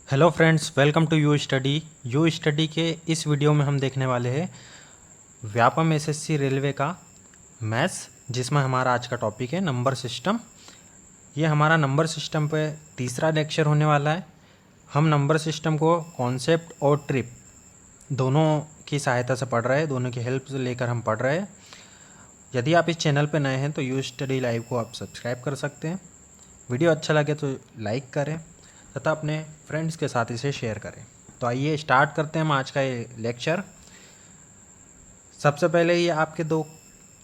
Hello friends, welcome to you study के इस video में हम देखने वाले हैं व्यापम एसएससी रेलवे का मैथ्स, जिसमें हमारा आज का टॉपिक है नंबर सिस्टम। ये हमारा नंबर सिस्टम पे तीसरा लेक्चर होने वाला है। हम नंबर सिस्टम को कॉन्सेप्ट और ट्रिप दोनों की सहायता से पढ़ रहे हैं, दोनों की हेल्प से लेकर हम पढ़ रहे हैं। यदि आप इस चैनल पर नए हैं तो यू स्टडी लाइव को आप सब्सक्राइब कर सकते हैं। वीडियो अच्छा लगे तो लाइक करें तथा अपने फ्रेंड्स के साथ इसे शेयर करें। तो आइए स्टार्ट करते हैं हम आज का ये लेक्चर। सबसे पहले ये आपके दो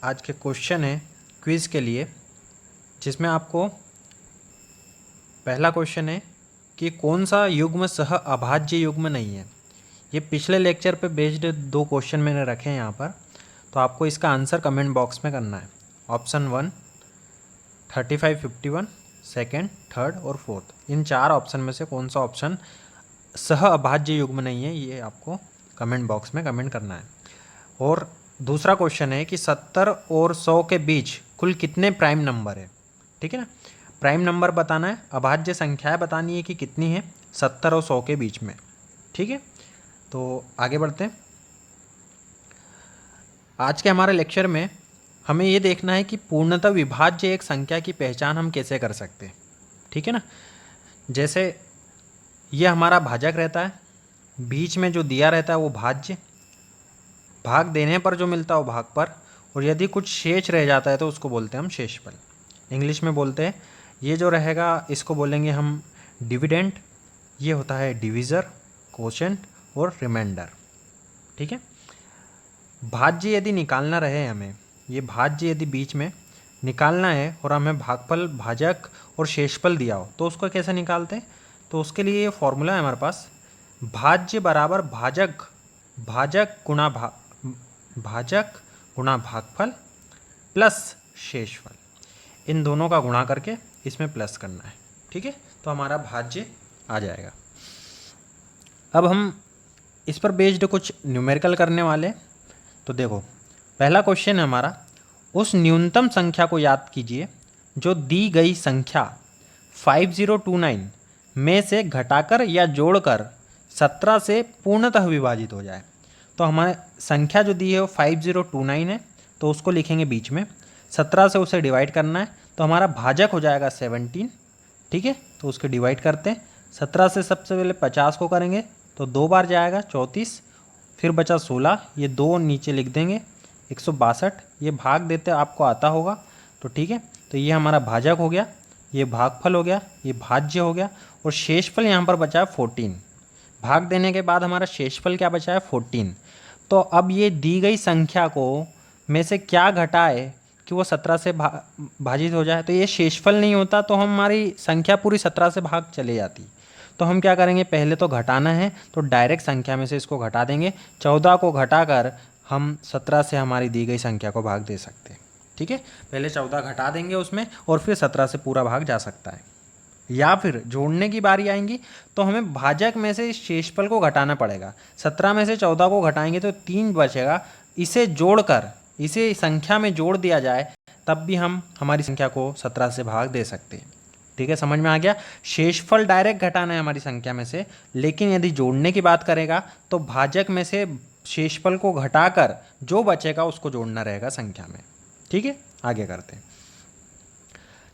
आज के क्वेश्चन हैं क्विज़ के लिए, जिसमें आपको पहला क्वेश्चन है कि कौन सा युग्म सह अभाज्य युग्म नहीं है। ये पिछले लेक्चर पे बेस्ड दो क्वेश्चन मैंने रखे हैं यहाँ पर, तो आपको इसका आंसर कमेंट बॉक्स में करना है। ऑप्शन 1 35, 51, सेकेंड, थर्ड और फोर्थ, इन चार ऑप्शन में से कौन सा ऑप्शन सह अभाज्य युग्म नहीं है, ये आपको कमेंट बॉक्स में कमेंट करना है। और दूसरा क्वेश्चन है कि 70 और 100 के बीच कुल कितने प्राइम नंबर है। ठीक है ना, प्राइम नंबर बताना है, अभाज्य संख्याएं बतानी है कि कितनी है 70 और 100 के बीच में। ठीक है, तो आगे बढ़ते हैं। आज के हमारे लेक्चर में हमें ये देखना है कि पूर्णतः विभाज्य एक संख्या की पहचान हम कैसे कर सकते हैं। ठीक है ना, जैसे ये हमारा भाजक रहता है, बीच में जो दिया रहता है वो भाज्य, भाग देने पर जो मिलता है वो भाग पर, और यदि कुछ शेष रह जाता है तो उसको बोलते हैं हम शेषफल। इंग्लिश में बोलते हैं ये जो रहेगा इसको बोलेंगे हम डिविडेंड। ये होता है डिविज़र, कोशेंट और रिमाइंडर। ठीक है, भाज्य यदि निकालना रहे हमें, ये भाज्य यदि बीच में निकालना है और हमें भागफल, भाजक और शेषफल दिया हो तो उसको कैसे निकालते हैं। तो उसके लिए ये फॉर्मूला है हमारे पास, भाज्य बराबर भाजक, भाजक गुणा भाजक गुणा भागफल प्लस शेषफल, इन दोनों का गुणा करके इसमें प्लस करना है। ठीक है, तो हमारा भाज्य आ जाएगा। अब हम इस पर बेस्ड कुछ न्यूमेरिकल करने वाले। तो देखो, पहला क्वेश्चन है हमारा, उस न्यूनतम संख्या को याद कीजिए जो दी गई संख्या 5029 में से घटाकर या जोड़कर 17 से पूर्णतः विभाजित हो जाए। तो हमारे संख्या जो दी है वो 5029 है, तो उसको लिखेंगे बीच में, 17 से उसे डिवाइड करना है, तो हमारा भाजक हो जाएगा 17। ठीक है, तो उसके डिवाइड करते हैं, 17 से सबसे पहले 50 को करेंगे तो 2 बार जाएगा 34, फिर बचा 16, ये 2 नीचे लिख देंगे 162, ये भाग देते आपको आता होगा। तो ठीक है, तो ये हमारा भाजक हो गया, ये भागफल हो गया, ये भाज्य हो गया, और शेषफल यहाँ पर बचा है 14। भाग देने के बाद हमारा शेषफल क्या बचा है 14। तो अब ये दी गई संख्या को में से क्या घटाए कि वो 17 से भाजित हो जाए। तो ये शेषफल नहीं होता तो हमारी संख्या पूरी 17 से भाग चली जाती। तो हम क्या करेंगे, पहले तो घटाना है तो डायरेक्ट संख्या में से इसको घटा देंगे। 14 को घटाकर हम 17 से हमारी दी गई संख्या को भाग दे सकते हैं। ठीक है, पहले 14 घटा देंगे उसमें और फिर 17 से पूरा भाग जा सकता है। या फिर जोड़ने की बारी आएंगी तो हमें भाजक में से शेषफल को घटाना पड़ेगा। 17 में से 14 को घटाएंगे तो 3 बचेगा, इसे जोड़कर इसे संख्या में जोड़ दिया जाए तब भी हम हमारी संख्या को 17 से भाग दे सकते हैं। ठीक है, समझ में आ गया। शेषफल डायरेक्ट घटाना है हमारी संख्या में से, लेकिन यदि जोड़ने की बात करेगा तो भाजक में से शेषफल को घटाकर जो बचेगा उसको जोड़ना रहेगा संख्या में। ठीक है, आगे करते हैं।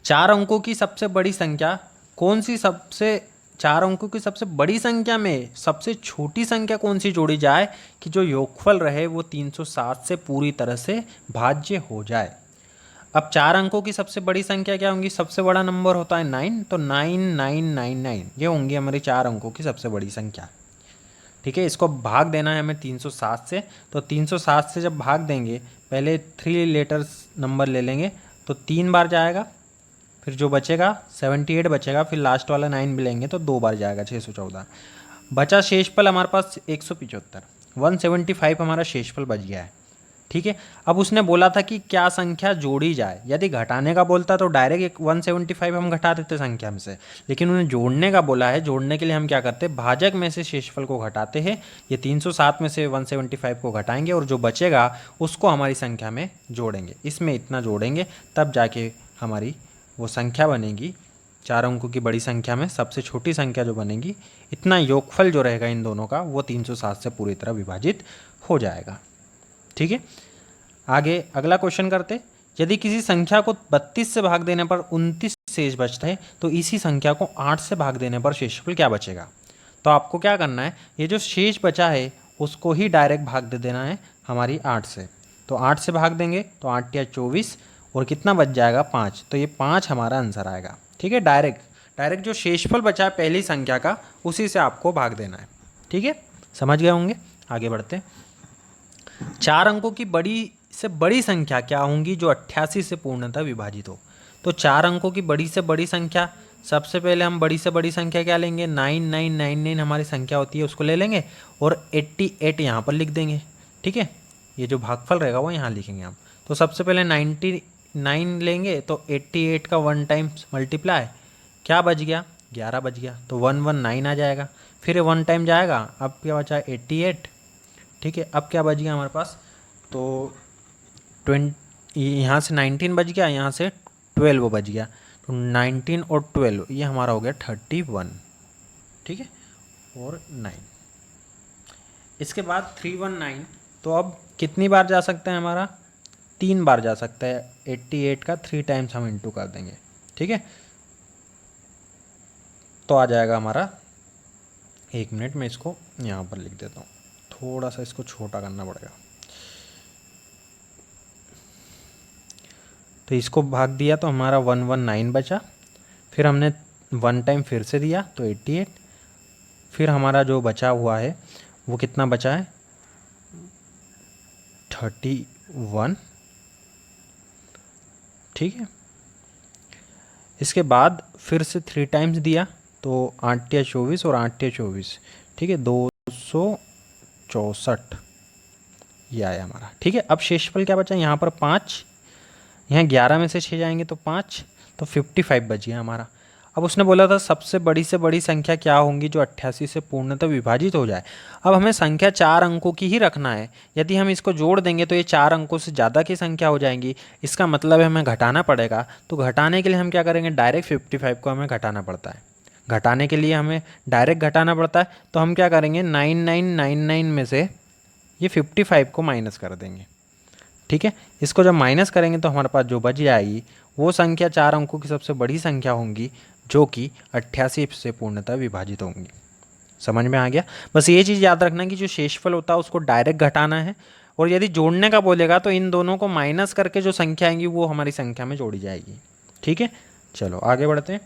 4 अंकों की सबसे बड़ी संख्या कौन सी, 4 अंकों की सबसे बड़ी संख्या में सबसे छोटी संख्या कौन सी जोड़ी जाए कि जो योगफल रहे वो 307 से पूरी तरह से भाज्य हो जाए। अब 4 अंकों की सबसे बड़ी संख्या क्या होंगी, सबसे बड़ा नंबर होता है 9, तो 9999 ये होंगी हमारी 4 अंकों की सबसे बड़ी संख्या। ठीक है, इसको भाग देना है हमें 307 से, तो 307 से जब भाग देंगे पहले 3 लेटर्स नंबर ले लेंगे तो 3 बार जाएगा, फिर जो बचेगा 78 बचेगा, फिर लास्ट वाला 9 भी लेंगे तो 2 बार जाएगा 614। बचा शेषफल हमारे पास 175, 175 हमारा शेषफल बच गया है। ठीक है, अब उसने बोला था कि क्या संख्या जोड़ी जाए। यदि घटाने का बोलता तो डायरेक्ट 175 हम घटा देते संख्या में से, लेकिन उन्हें जोड़ने का बोला है। जोड़ने के लिए हम क्या करते, भाजक में से शेषफल को घटाते हैं, ये 307 में से 175 को घटाएंगे और जो बचेगा उसको हमारी संख्या में जोड़ेंगे। इसमें इतना जोड़ेंगे तब जाके हमारी वो संख्या बनेगी 4 अंकों की बड़ी संख्या में सबसे छोटी संख्या जो बनेगी, इतना योगफल जो रहेगा इन दोनों का वो 307 से पूरी तरह विभाजित हो जाएगा। ठीक है, आगे अगला क्वेश्चन करते। यदि किसी संख्या को 32 से भाग देने पर 29 शेष बचता है तो इसी संख्या को 8 से भाग देने पर शेषफल क्या बचेगा। तो आपको क्या करना है, ये जो शेष बचा है उसको ही डायरेक्ट भाग दे देना है हमारी 8 से। तो 8 से भाग देंगे तो 8 या 24 और कितना बच जाएगा 5, तो ये 5 हमारा आंसर आएगा। ठीक है, डायरेक्ट जो शेषफल बचा है पहली संख्या का उसी से आपको भाग देना है। ठीक है, समझ गए होंगे। आगे बढ़ते। 4 अंकों की बड़ी से बड़ी संख्या क्या होंगी जो 88 से पूर्णतः विभाजित हो। तो 4 अंकों की बड़ी से बड़ी संख्या, सबसे पहले हम बड़ी से बड़ी संख्या क्या लेंगे, 9999 हमारी संख्या होती है उसको ले लेंगे और 88 यहाँ पर लिख देंगे। ठीक है, ये जो भागफल रहेगा वो यहाँ लिखेंगे हम। तो सबसे पहले 99 लेंगे तो 88 का 1 टाइम्स मल्टीप्लाई क्या बच गया, 11 बच गया, तो 119 आ जाएगा। फिर 1 टाइम जाएगा, अब क्या बचा 88। ठीक है, अब क्या बच गया हमारे पास, तो 20 यहाँ से 19 बच गया, यहाँ से 12 बच गया, तो 19 और 12 ये हमारा हो गया 31। ठीक है, और 9। इसके बाद 319, तो अब कितनी बार जा सकता है हमारा, 3 बार जा सकता है। 88 का 3 टाइम्स हम इंटू कर देंगे। ठीक है, तो आ जाएगा हमारा, 1 मिनट में इसको यहाँ पर लिख देता हूँ, थोड़ा सा इसको छोटा करना पड़ेगा। तो इसको भाग दिया तो हमारा 119 बचा, फिर हमने 1 टाइम फिर से दिया तो 88, फिर हमारा जो बचा हुआ है वो कितना बचा है 31। ठीक है, इसके बाद फिर से 3 टाइम्स दिया तो 8 या 24 और 8 या 24, ठीक है 264 ये आया हमारा। ठीक है, अब शेषफल क्या बचा, यहाँ पर 5, यहाँ 11 में से 6 जाएंगे तो 5, तो 55 बच गया हमारा। अब उसने बोला था सबसे बड़ी से बड़ी संख्या क्या होंगी जो 88 से पूर्णतः विभाजित हो जाए। अब हमें संख्या 4 अंकों की ही रखना है। यदि हम इसको जोड़ देंगे तो ये 4 अंकों से ज़्यादा की संख्या हो जाएंगी, इसका मतलब है हमें घटाना पड़ेगा। तो घटाने के लिए हम क्या करेंगे, डायरेक्ट 55 को हमें घटाना पड़ता है। घटाने के लिए हमें डायरेक्ट घटाना पड़ता है, तो हम क्या करेंगे 9999 में से ये 55 को माइनस कर देंगे। ठीक है, इसको जब माइनस करेंगे तो हमारे पास जो बच जाएगी वो संख्या 4 अंकों की सबसे बड़ी संख्या होंगी जो कि 88 से पूर्णतः विभाजित होंगी। समझ में आ गया। बस ये चीज़ याद रखना कि जो शेषफल होता है उसको डायरेक्ट घटाना है, और यदि जोड़ने का बोलेगा तो इन दोनों को माइनस करके जो संख्या आएंगी वो हमारी संख्या में जोड़ी जाएगी। ठीक है, चलो आगे बढ़ते हैं।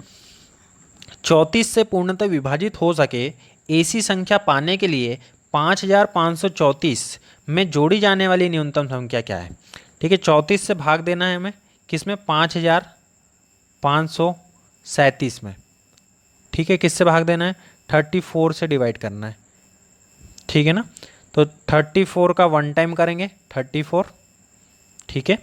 34 से पूर्णतः विभाजित हो सके ऐसी संख्या पाने के लिए 5534 में जोड़ी जाने वाली न्यूनतम संख्या क्या है। ठीक है, 34 से भाग देना है हमें किसमें, 5537 में। ठीक है, किससे भाग देना है, 34 से डिवाइड करना है। ठीक है ना, तो 34 का 1 टाइम करेंगे 34। ठीक है,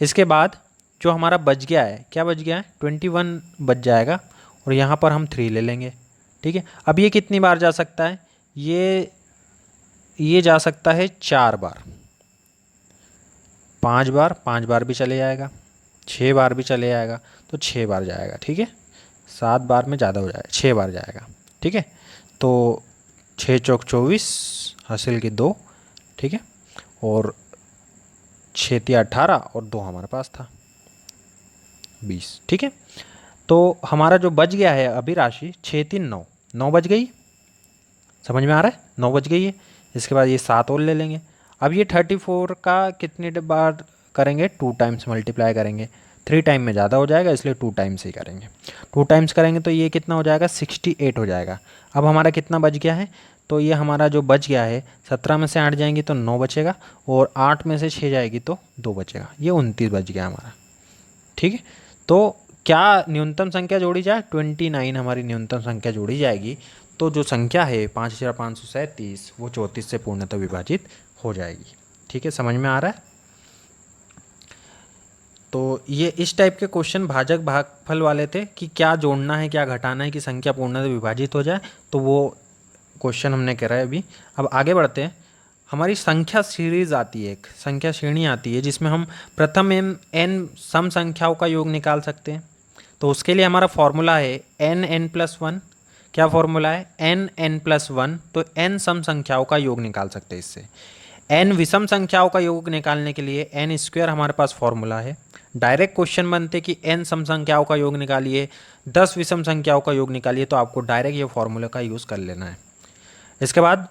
इसके बाद जो हमारा बच गया है, क्या बच गया है 21 बच जाएगा, और यहाँ पर हम 3 ले लेंगे। ठीक है, अब ये कितनी बार जा सकता है, ये जा सकता है 4 बार, 5 बार भी चले जाएगा, 6 बार भी चले जाएगा, तो 6 बार जाएगा। ठीक है, 7 बार में ज़्यादा हो जाएगा, 6 बार जाएगा। ठीक है, तो 6 चौक 24 हासिल की 2। ठीक है, और 6 तिया 18 और 2 हमारे पास था 20। ठीक है, तो हमारा जो बच गया है अभी राशि 6 3 9, 9 बच गई। समझ में आ रहा है, 9 बच गई है। इसके बाद ये 7 और ले लेंगे। अब ये 34 का कितनी बार करेंगे, 2 टाइम्स मल्टीप्लाई करेंगे। 3 टाइम में ज़्यादा हो जाएगा इसलिए 2 टाइम्स ही करेंगे। 2 टाइम्स करेंगे तो ये कितना हो जाएगा 68 हो जाएगा। अब हमारा कितना बच गया है, तो ये हमारा जो बच गया है 17 में से 8 जाएंगी तो 9 बचेगा, और 8 में से 6 जाएगी तो 2 बचेगा, ये 29 बच गया हमारा। ठीक है, तो क्या न्यूनतम संख्या जोड़ी जाए, 29 हमारी न्यूनतम संख्या जोड़ी जाएगी। तो जो संख्या है 5537 वो 34 से पूर्णतः विभाजित हो जाएगी। ठीक है, समझ में आ रहा है। तो ये इस टाइप के क्वेश्चन भाजक भागफल वाले थे कि क्या जोड़ना है क्या घटाना है कि संख्या पूर्णतः विभाजित हो जाए, तो वो क्वेश्चन हमने करा है अभी। अब आगे बढ़ते हैं। हमारी संख्या सीरीज आती है, एक संख्या श्रेणी आती है जिसमें हम प्रथम एन सम संख्याओं का योग निकाल सकते हैं। तो उसके लिए हमारा फॉर्मूला है n+1। क्या फॉर्मूला है? n+1। तो n सम संख्याओं का योग निकाल सकते हैं इससे। n विषम संख्याओं का योग निकालने के लिए n² हमारे पास फॉर्मूला है। डायरेक्ट क्वेश्चन बनते कि n सम संख्याओं का योग निकालिए, 10 विषम संख्याओं का योग निकालिए, तो आपको डायरेक्ट ये फॉर्मूला का यूज़ कर लेना है। इसके बाद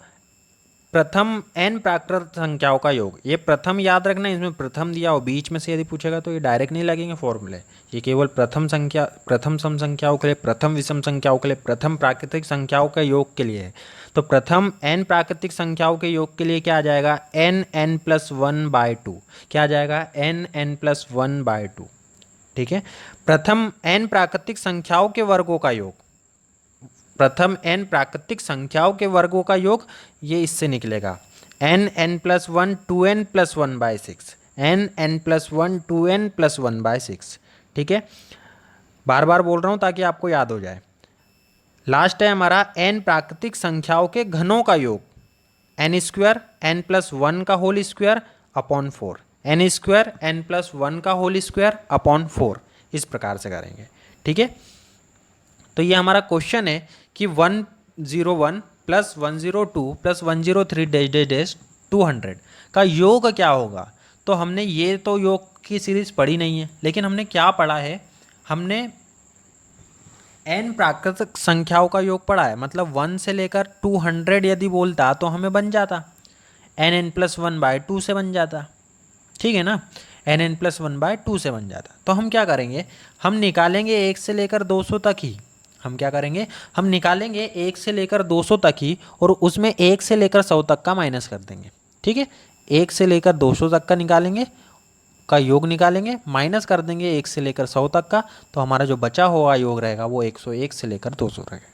प्रथम n प्राकृत संख्याओं का योग, ये प्रथम याद रखना, इसमें प्रथम दिया हो बीच में से यदि पूछेगा तो ये डायरेक्ट नहीं लगेंगे फॉर्मूले। ये केवल प्रथम संख्या, प्रथम सम संख्याओं के लिए, प्रथम विषम संख्याओं के लिए, प्रथम प्राकृतिक संख्याओं के योग के लिए है। तो प्रथम n प्राकृतिक संख्याओं के योग के लिए क्या आ जाएगा? n+1/2। क्या आ जाएगा? n+1/2। ठीक है। प्रथम n प्राकृतिक संख्याओं के वर्गों का योग, प्रथम n प्राकृतिक संख्याओं के वर्गों का योग ये इससे निकलेगा n+1 2n+1/6, n+1 2n+1/6। ठीक है, बार बार बोल रहा हूँ ताकि आपको याद हो जाए। लास्ट है हमारा n प्राकृतिक संख्याओं के घनों का योग, n² n+1 का whole square upon 4, n² n+1 का होल स्क्वायर अपॉन 4। इस प्रकार से करेंगे। ठीक है, तो ये हमारा क्वेश्चन है कि 101 + 102 + 103 200 का योग क्या होगा। तो हमने ये तो योग की सीरीज पढ़ी नहीं है, लेकिन हमने क्या पढ़ा है? हमने n प्राकृतिक संख्याओं का योग पढ़ा है। मतलब 1 से लेकर 200 यदि बोलता तो हमें बन जाता n+1/2 से बन जाता। ठीक है ना, n+1/2 से बन जाता। तो हम क्या करेंगे? हम निकालेंगे 1 से लेकर 200 तक ही। हम क्या करेंगे? हम निकालेंगे 1 से लेकर 200 तक ही, और उसमें 1 से लेकर 100 तक का माइनस कर देंगे। ठीक है, 1 से लेकर 200 तक का निकालेंगे, का योग निकालेंगे, माइनस कर देंगे 1 से लेकर 100 तक का, तो हमारा जो बचा हुआ योग रहेगा वो 101 से लेकर 200 रहेगा।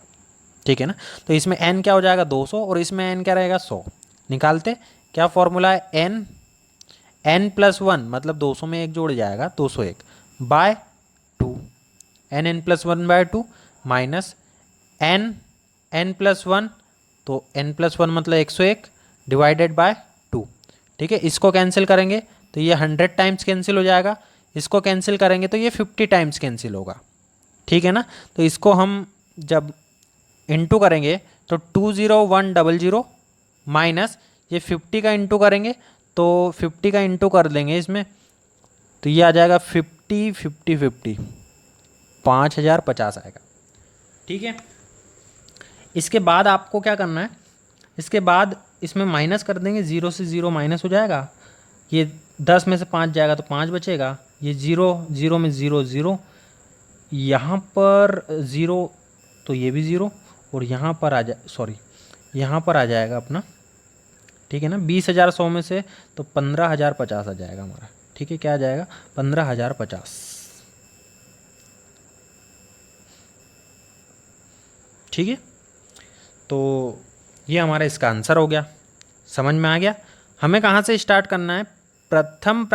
ठीक है ना, तो इसमें n क्या हो जाएगा? 200, और इसमें n क्या रहेगा? 100। निकालते क्या फॉर्मूला है? n+1 मतलब 200 में 1 जोड़ जाएगा, 201/2, n+1/2 माइनस n+1, तो n+1 मतलब 101 डिवाइडेड बाय 2। ठीक है, इसको कैंसिल करेंगे तो ये 100 टाइम्स कैंसिल हो जाएगा, इसको कैंसिल करेंगे तो ये 50 टाइम्स कैंसिल होगा। ठीक है ना, तो इसको हम जब इंटू करेंगे तो 20100 माइनस ये 50 का इंटू करेंगे तो 50 का इंटू कर देंगे इसमें, तो ये आ जाएगा 50 50 50 5050 आएगा। ठीक है, इसके बाद आपको क्या करना है? इसके बाद इसमें माइनस कर देंगे, 0 से 0 माइनस हो जाएगा, ये 10 में से 5 जाएगा तो 5 बचेगा, ये 0 0 में 0 0, यहाँ पर 0 तो ये भी 0, और यहाँ पर आ जाए, सॉरी यहाँ पर आ जाएगा अपना। ठीक है ना, 20,100 में से तो 15,050 आ जाएगा हमारा। ठीक है, क्या आ जाएगा? 15,050। ठीक है, तो ये हमारा इसका आंसर हो गया। समझ में आ गया? हमें कहाँ से स्टार्ट करना है? प्रथम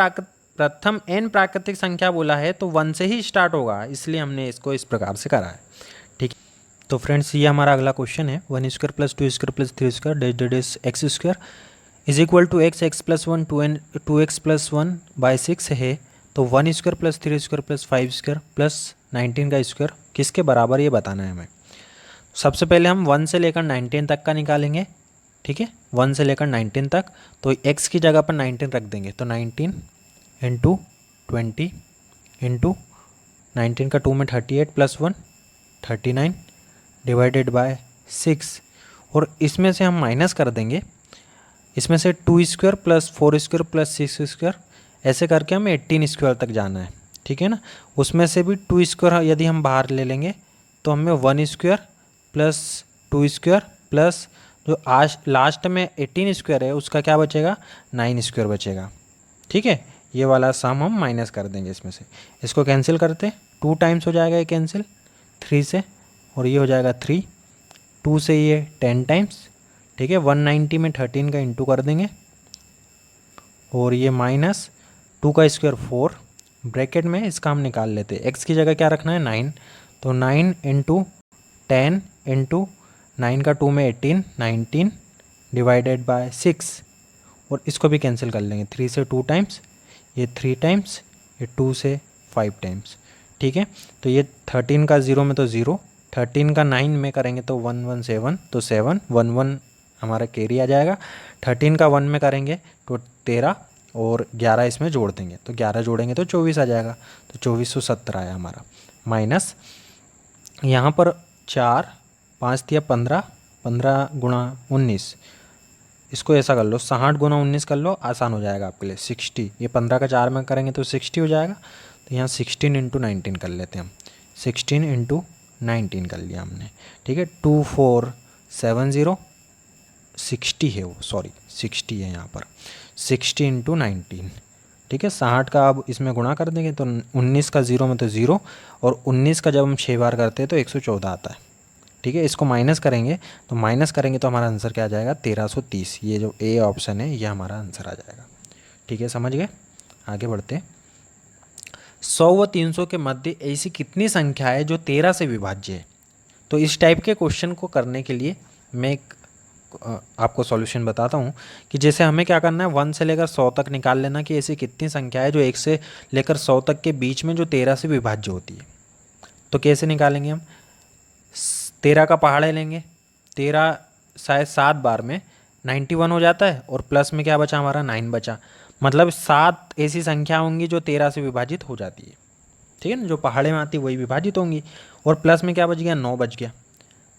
n प्राकृतिक संख्या बोला है तो 1 से ही स्टार्ट होगा, इसलिए हमने इसको इस प्रकार से करा है। ठीक है, तो फ्रेंड्स ये हमारा अगला क्वेश्चन है, 1² + 2² + 3² x² is equal to x + 1 2x + 1/6 है। तो 1² + 3² + 5² + 19 का स्क्वायर किसके बराबर, ये बताना है हमें। सबसे पहले हम 1 से लेकर 19 तक का निकालेंगे। ठीक है, 1 से लेकर 19 तक, तो x की जगह पर 19 रख देंगे, तो 19 × 20 × 19 का 2 में 38 + 1 39 डिवाइडेड बाय 6, और इसमें से हम माइनस कर देंगे, इसमें से 2² + 4² + 6², ऐसे करके हमें 18² तक जाना है। ठीक है ना, उसमें से भी 2² यदि हम बाहर ले लेंगे तो हमें 1² + 2² प्लस जो आज लास्ट में 18² है उसका क्या बचेगा? 9² बचेगा। ठीक है, ये वाला सम हम माइनस कर देंगे इसमें से, इसको कैंसिल करते, 2 टाइम्स हो जाएगा ये कैंसिल 3 से, और ये हो जाएगा 3, 2 से ये 10 टाइम्स। ठीक है, 190 में 13 का इंटू कर देंगे, और ये माइनस 2 का स्क्वायर 4, ब्रैकेट में इसका हम निकाल लेते हैं, x की जगह क्या रखना है? 9, तो 9 × 10 × 9 का 2 में 18 19 डिवाइडेड बाय 6, और इसको भी कैंसिल कर लेंगे, 3 से 2 टाइम्स, ये 3 टाइम्स, ये 2 से 5 टाइम्स। ठीक ठीक है। तो ये 13 का 0 में तो 0, 13 का 9 में करेंगे तो 117, तो 7 1 1 हमारा कैरी आ जाएगा। 13 का 1 में करेंगे तो 13 और 11 इसमें जोड़ देंगे तो 11 जोड़ेंगे तो 24 आ जाएगा, तो 2417 आया हमारा। माइनस यहाँ पर 4 5 दिया 15, 15 गुणा 19, इसको ऐसा कर लो 60 गुणा 19 कर लो, आसान हो जाएगा आपके लिए। 60, ये 15 का 4 में करेंगे तो 60 हो जाएगा। तो यहाँ 16 इंटू 19 कर लेते हैं हम, 16 इंटू 19 कर लिया हमने, ठीक है। 2470 60 है वो, सॉरी 60 है यहाँ पर, 60 इंटू 19, ठीक है। 60 का अब इसमें गुणा कर देंगे तो 19 का 0 में तो 0, और 19 का जब हम 6 बार करते हैं तो 114 आता है, ठीक है। इसको माइनस करेंगे तो हमारा आंसर क्या आ जाएगा 1330। ये जो ए ऑप्शन है ये हमारा आंसर आ जाएगा, ठीक है। समझ गए, आगे बढ़ते हैं। 100 व 300 के मध्य ऐसी कितनी संख्या है जो 13 से विभाज्य है? तो इस टाइप के क्वेश्चन को करने के लिए मैं एक आपको सॉल्यूशन बताता हूँ कि जैसे हमें क्या करना है, 1 से लेकर 100 तक निकाल लेना कि ऐसी कितनी संख्या है जो 1 से लेकर 100 तक के बीच में जो 13 से विभाज्य होती है। तो कैसे निकालेंगे हम, 13 का पहाड़े लेंगे, 13 शायद 7 बार में 91 हो जाता है, और प्लस में क्या बचा हमारा 9 बचा, मतलब 7 ऐसी संख्या होंगी जो 13 से विभाजित हो जाती है, ठीक है ना। जो पहाड़े में आती वही विभाजित होंगी, और प्लस में क्या बच गया 9 बच गया,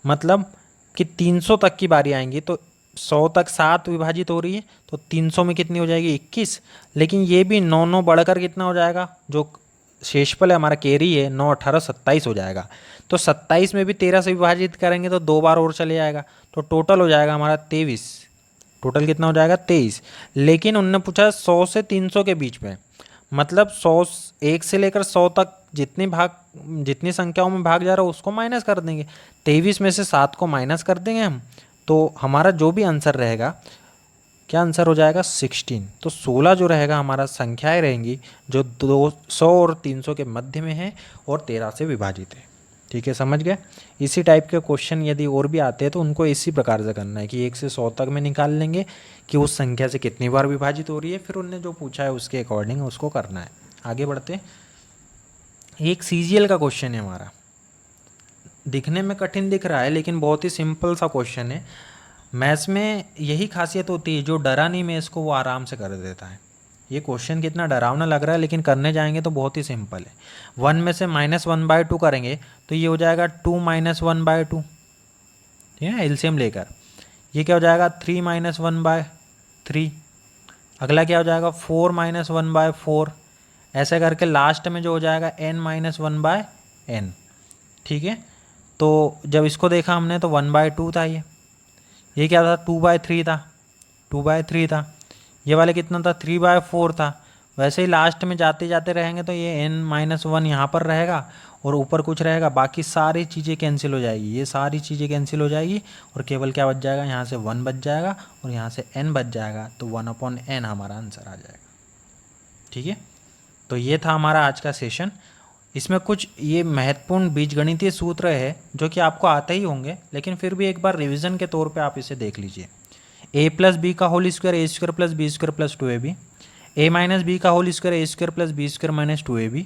मतलब कि 300 तक की बारी आएंगी तो 100 तक 7 विभाजित हो रही है तो 300 में कितनी हो जाएगी 21। लेकिन ये भी 9 9 बढ़कर कितना हो जाएगा, जो शेषफल है हमारा कैरी है 9 18 27 हो जाएगा। तो 27 में भी 13 से विभाजित करेंगे तो 2 बार और चले जाएगा, तो टोटल हो जाएगा हमारा 23। टोटल कितना हो जाएगा 23। लेकिन उनने पूछा 100 से 300 के बीच में, मतलब 100 1 से लेकर 100 तक जितनी संख्याओं में भाग जा रहा है उसको माइनस कर देंगे। 23 में से 7 को माइनस कर देंगे हम, तो हमारा जो भी आंसर रहेगा, क्या आंसर हो जाएगा 16। तो 16 जो रहेगा हमारा संख्याएं रहेंगी जो 200 और 300 के मध्य में है और 13 से विभाजित है, ठीक है। समझ गए। इसी टाइप के क्वेश्चन यदि और भी आते हैं तो उनको इसी प्रकार से करना है कि 1 से 100 तक में निकाल लेंगे कि उस संख्या से कितनी बार विभाजित हो रही है, फिर उनने जो पूछा है उसके अकॉर्डिंग उसको करना है। आगे बढ़ते, एक सीजीएल का क्वेश्चन है हमारा, दिखने में कठिन दिख रहा है लेकिन बहुत ही सिंपल सा क्वेश्चन है। मैथ्स में यही खासियत होती है, जो डरा नहीं मैं इसको वो आराम से कर देता है। ये क्वेश्चन कितना डरावना लग रहा है लेकिन करने जाएंगे तो बहुत ही सिंपल है। 1 में से -1/2 करेंगे तो ये हो जाएगा 2 - 1/2, ठीक है, एलसीएम लेकर। ये क्या हो जाएगा 3 - 1/3। अगला क्या हो जाएगा 4 - 1/4। ऐसे करके लास्ट में जो हो जाएगा n - 1/n, ठीक है। तो जब इसको देखा हमने तो 1/2 था, ये क्या था 2/3 था, 2/3 था। ये वाले कितना था 3/4 था। वैसे ही लास्ट में जाते जाते रहेंगे तो ये n - 1 यहाँ पर रहेगा और ऊपर कुछ रहेगा, बाकी सारी चीज़ें कैंसिल हो जाएगी, ये सारी चीज़ें कैंसिल हो जाएगी और केवल क्या बच जाएगा, यहाँ से 1 बच जाएगा और यहाँ से n बच जाएगा, तो 1/n हमारा आंसर आ जाएगा, ठीक है। तो ये था हमारा आज का सेशन। इसमें कुछ ये महत्वपूर्ण बीजगणितीय सूत्र है जो कि आपको आते ही होंगे, लेकिन फिर भी एक बार रिवीजन के तौर पे आप इसे देख लीजिए। a+b का whole square a² + b² + 2ab, a - b का whole square a² + b² - 2ab,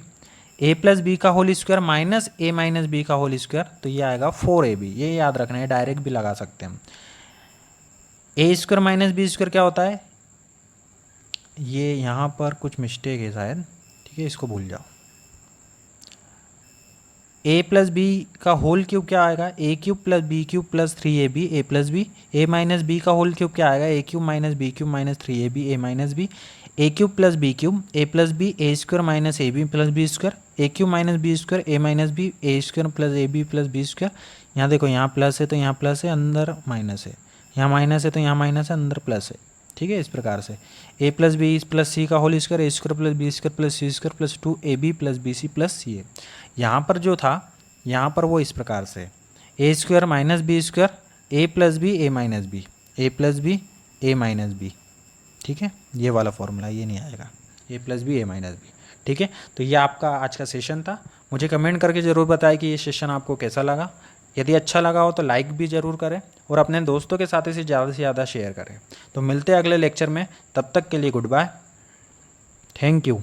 a+b का होल स्क्वायर -a - b का होल स्क्वायर, तो ये आएगा 4ab। ये याद रखना है, डायरेक्ट भी लगा सकते हैं हम। a² - b² क्या होता है, ये यहाँ पर कुछ मिस्टेक है शायद, ठीक है, इसको भूल जाओ। a + b का होल क्यूब क्या आएगा a³ + b³ + 3ab a + b। a - b का होल क्यूब क्या आएगा a³ - b³ - 3ab a - b। a³ + b³ a + b a² - ab + b², a³ - b² a - b a² + ab + b²। यहाँ देखो यहाँ plus है तो यहाँ प्लस है, अंदर माइनस है, यहाँ माइनस है तो यहाँ माइनस है, अंदर प्लस है, ठीक है। इस प्रकार से a + b + c का whole square a² + b² + c² + 2ab + bc + ca। यहाँ पर जो था, यहाँ पर वो इस प्रकार से a² - b² a + b a - b a + b a - b, ठीक है। ये वाला फॉर्मूला ये नहीं आएगा, a + b a - b, ठीक है। तो ये आपका आज का सेशन था। मुझे कमेंट करके ज़रूर बताएं कि ये सेशन आपको कैसा लगा। यदि अच्छा लगा हो तो लाइक भी ज़रूर करें और अपने दोस्तों के साथ इसे ज़्यादा से ज़्यादा शेयर करें। तो मिलते हैं अगले लेक्चर में, तब तक के लिए गुड बाय, थैंक यू।